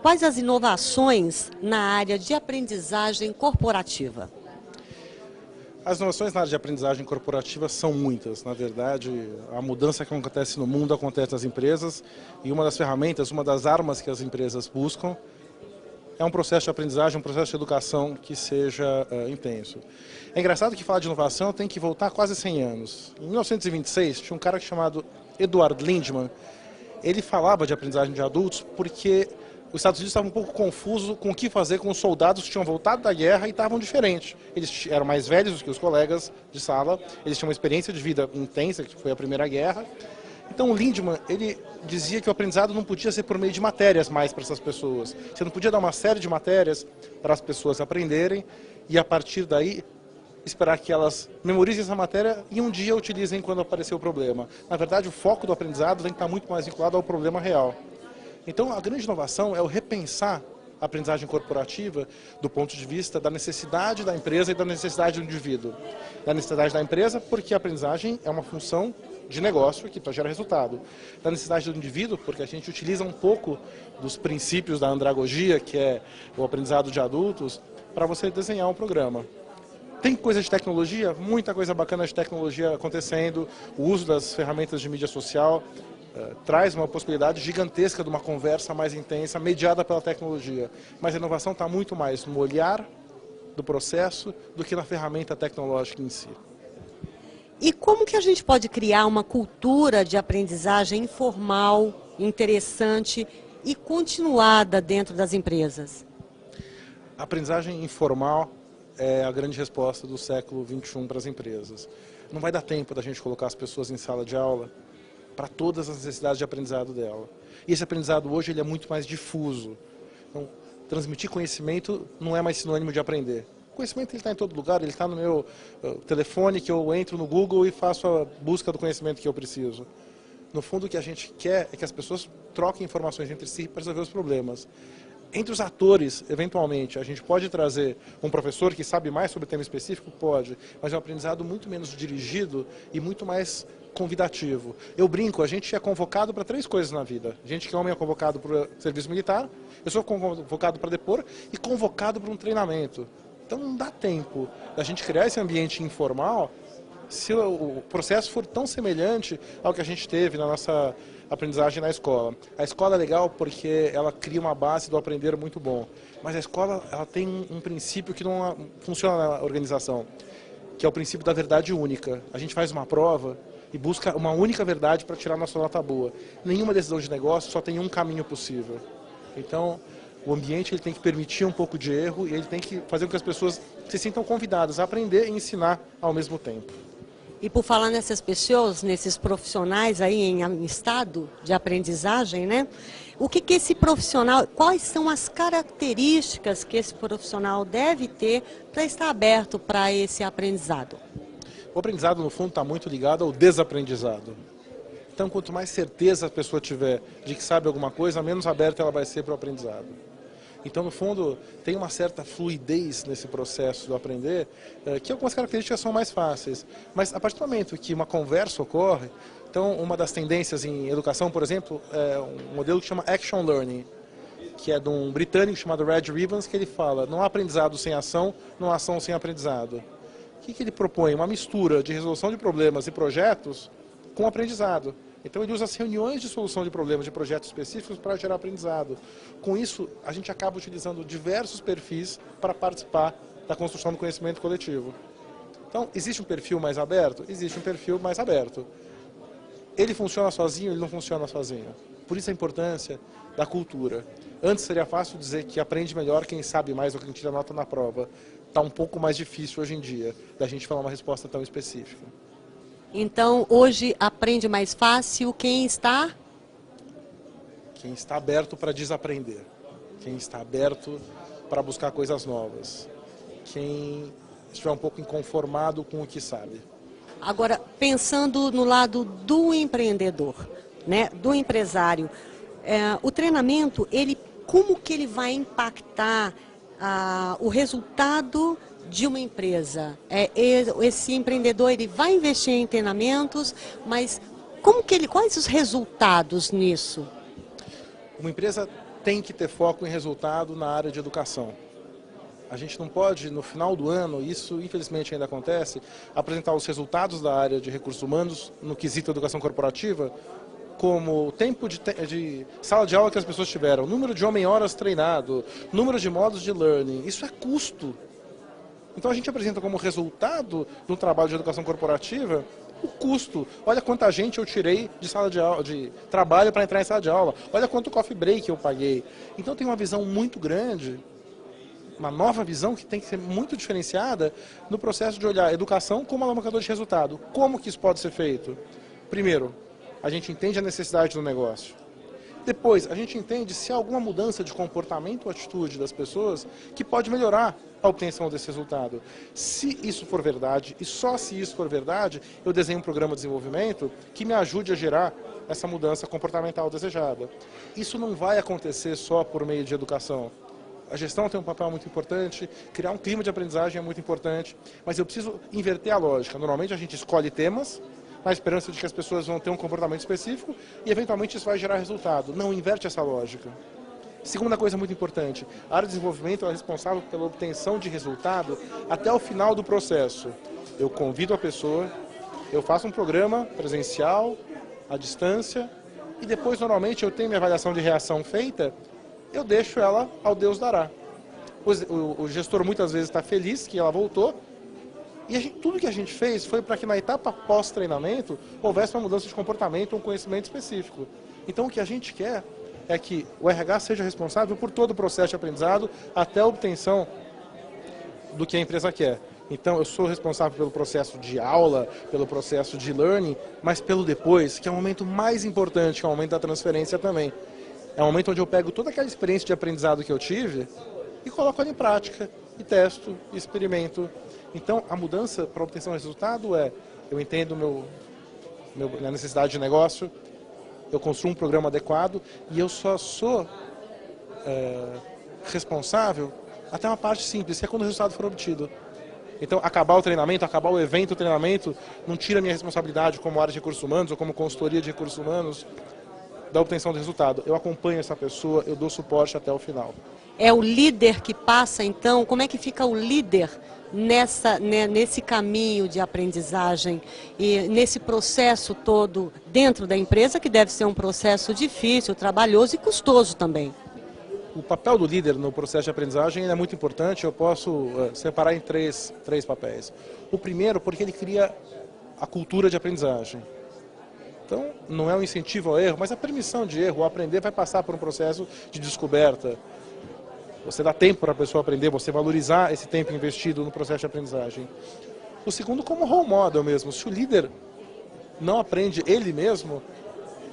quais as inovações na área de aprendizagem corporativa? As inovações na área de aprendizagem corporativa são muitas. Na verdade, a mudança que acontece no mundo acontece nas empresas e uma das ferramentas, uma das armas que as empresas buscam é um processo de aprendizagem, um processo de educação que seja intenso. É engraçado que falar de inovação tem que voltar quase 100 anos. Em 1926, tinha um cara chamado Eduard Lindemann. Ele falava de aprendizagem de adultos porque os Estados Unidos estavam um pouco confusos com o que fazer com os soldados que tinham voltado da guerra e estavam diferentes. Eles eram mais velhos do que os colegas de sala, eles tinham uma experiência de vida intensa, que foi a Primeira Guerra. Então o Lindemann, ele dizia que o aprendizado não podia ser por meio de matérias mais para essas pessoas. Você não podia dar uma série de matérias para as pessoas aprenderem e a partir daí esperar que elas memorizem essa matéria e um dia utilizem quando aparecer o problema. Na verdade, o foco do aprendizado tem que estar muito mais vinculado ao problema real. Então, a grande inovação é o repensar a aprendizagem corporativa do ponto de vista da necessidade da empresa e da necessidade do indivíduo. Da necessidade da empresa, porque a aprendizagem é uma função de negócio que gera resultado. Da necessidade do indivíduo, porque a gente utiliza um pouco dos princípios da andragogia, que é o aprendizado de adultos, para você desenhar um programa. Tem coisa de tecnologia, muita coisa bacana de tecnologia acontecendo, o uso das ferramentas de mídia social traz uma possibilidade gigantesca de uma conversa mais intensa, mediada pela tecnologia. Mas a inovação está muito mais no olhar do processo do que na ferramenta tecnológica em si. E como que a gente pode criar uma cultura de aprendizagem informal, interessante e continuada dentro das empresas? A aprendizagem informal é a grande resposta do século XXI para as empresas. Não vai dar tempo da gente colocar as pessoas em sala de aula para todas as necessidades de aprendizado dela. E esse aprendizado hoje ele é muito mais difuso. Então, transmitir conhecimento não é mais sinônimo de aprender. O conhecimento está em todo lugar, ele está no meu telefone, que eu entro no Google e faço a busca do conhecimento que eu preciso. No fundo, o que a gente quer é que as pessoas troquem informações entre si para resolver os problemas. Entre os atores, eventualmente, a gente pode trazer um professor que sabe mais sobre o tema específico? Pode, mas é um aprendizado muito menos dirigido e muito mais convidativo. Eu brinco, a gente é convocado para 3 coisas na vida. A gente que é homem é convocado para o serviço militar, eu sou convocado para depor e convocado para um treinamento. Então não dá tempo da gente criar esse ambiente informal se o processo for tão semelhante ao que a gente teve na nossa aprendizagem na escola. A escola é legal porque ela cria uma base do aprender muito bom, mas a escola ela tem um princípio que não funciona na organização, que é o princípio da verdade única. A gente faz uma prova e busca uma única verdade para tirar nossa nota boa. Nenhuma decisão de negócio só tem um caminho possível. Então, o ambiente ele tem que permitir um pouco de erro e ele tem que fazer com que as pessoas se sintam convidadas a aprender e ensinar ao mesmo tempo. E por falar nessas pessoas, nesses profissionais aí em estado de aprendizagem, né? O que esse profissional, quais são as características que esse profissional deve ter para estar aberto para esse aprendizado? O aprendizado, no fundo, está muito ligado ao desaprendizado. Então, quanto mais certeza a pessoa tiver de que sabe alguma coisa, menos aberta ela vai ser para o aprendizado. Então, no fundo, tem uma certa fluidez nesse processo do aprender, que algumas características são mais fáceis. Mas, a partir do momento que uma conversa ocorre, então, uma das tendências em educação, por exemplo, é um modelo que chama Action Learning, que é de um britânico chamado Red Rivens, que ele fala, não há aprendizado sem ação, não há ação sem aprendizado. O que ele propõe? Uma mistura de resolução de problemas e projetos com aprendizado. Então ele usa as reuniões de solução de problemas de projetos específicos para gerar aprendizado. Com isso, a gente acaba utilizando diversos perfis para participar da construção do conhecimento coletivo. Então, existe um perfil mais aberto? Existe um perfil mais aberto. Ele funciona sozinho? Ele não funciona sozinho. Por isso a importância da cultura. Antes seria fácil dizer que aprende melhor quem sabe mais do que quem tira nota na prova. Está um pouco mais difícil hoje em dia da gente falar uma resposta tão específica. Então, hoje aprende mais fácil quem está? Quem está aberto para desaprender. Quem está aberto para buscar coisas novas. Quem estiver um pouco inconformado com o que sabe. Agora, pensando no lado do empreendedor, né, do empresário, o treinamento, como que ele vai impactar o resultado de uma empresa? Esse empreendedor ele vai investir em treinamentos, mas quais os resultados nisso? Uma empresa tem que ter foco em resultado na área de educação. A gente não pode, no final do ano, isso infelizmente ainda acontece, apresentar os resultados da área de recursos humanos no quesito educação corporativa como o tempo de sala de aula que as pessoas tiveram, número de homem-horas treinado, número de modos de learning. Isso é custo. Então a gente apresenta como resultado do trabalho de educação corporativa o custo. Olha quanta gente eu tirei de sala de aula, de trabalho para entrar em sala de aula. Olha quanto coffee break eu paguei. Então tem uma visão muito grande, uma nova visão que tem que ser muito diferenciada no processo de olhar a educação como alavancador de resultado. Como que isso pode ser feito? Primeiro, a gente entende a necessidade do negócio. Depois, a gente entende se há alguma mudança de comportamento ou atitude das pessoas que pode melhorar a obtenção desse resultado. Se isso for verdade, e só se isso for verdade, eu desenho um programa de desenvolvimento que me ajude a gerar essa mudança comportamental desejada. Isso não vai acontecer só por meio de educação. A gestão tem um papel muito importante, criar um clima de aprendizagem é muito importante, mas eu preciso inverter a lógica. Normalmente a gente escolhe temas na esperança de que as pessoas vão ter um comportamento específico e eventualmente isso vai gerar resultado. Não, inverte essa lógica. Segunda coisa muito importante, a área de desenvolvimento é responsável pela obtenção de resultado até o final do processo. Eu convido a pessoa, eu faço um programa presencial, à distância, e depois normalmente eu tenho minha avaliação de reação feita, eu deixo ela ao Deus dará. O gestor muitas vezes está feliz que ela voltou, e tudo que a gente fez foi para que na etapa pós-treinamento houvesse uma mudança de comportamento, um conhecimento específico. Então o que a gente quer é que o RH seja responsável por todo o processo de aprendizado até a obtenção do que a empresa quer. Então eu sou responsável pelo processo de aula, pelo processo de learning, mas pelo depois, que é o momento mais importante, que é o momento da transferência também. É o momento onde eu pego toda aquela experiência de aprendizado que eu tive e coloco ela em prática, e testo, e experimento. Então, a mudança para a obtenção de resultado é, eu entendo minha necessidade de negócio, eu construo um programa adequado e eu só sou responsável até uma parte simples, que é quando o resultado for obtido. Então, acabar o treinamento, acabar o evento, o treinamento, não tira a minha responsabilidade como área de recursos humanos ou como consultoria de recursos humanos da obtenção do resultado. Eu acompanho essa pessoa, eu dou suporte até o final. É o líder que passa, então, como é que fica o líder nesse caminho de aprendizagem e nesse processo todo dentro da empresa, que deve ser um processo difícil, trabalhoso e custoso também? O papel do líder no processo de aprendizagem é muito importante, eu posso separar em três papéis. O primeiro, porque ele cria a cultura de aprendizagem. Então, não é um incentivo ao erro, mas a permissão de erro. O aprender vai passar por um processo de descoberta. Você dá tempo para a pessoa aprender, você valorizar esse tempo investido no processo de aprendizagem. O segundo, como role model mesmo. Se o líder não aprende ele mesmo,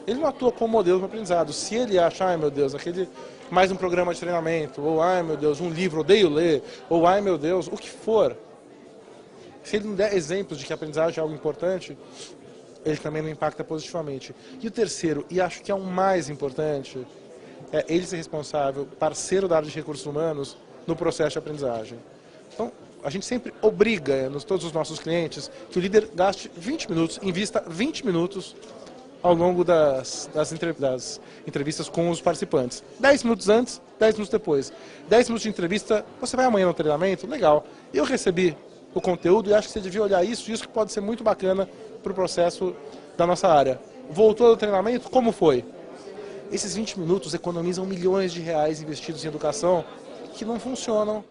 ele não atua como modelo para aprendizado. Se ele acha, ai meu Deus, mais um programa de treinamento, ou ai meu Deus, um livro, odeio ler, ou ai meu Deus, o que for. Se ele não der exemplos de que a aprendizagem é algo importante, ele também não impacta positivamente. E o terceiro, e acho que é o mais importante, é ele ser responsável, parceiro da área de recursos humanos, no processo de aprendizagem. Então, a gente sempre obriga, todos os nossos clientes, que o líder gaste 20 minutos, invista 20 minutos ao longo das entrevistas com os participantes. 10 minutos antes, 10 minutos depois. 10 minutos de entrevista, você vai amanhã no treinamento? Legal. Eu recebi o conteúdo e acho que você devia olhar isso que pode ser muito bacana para o processo da nossa área. Voltou do treinamento? Como foi? Esses 20 minutos economizam milhões de reais investidos em educação que não funcionam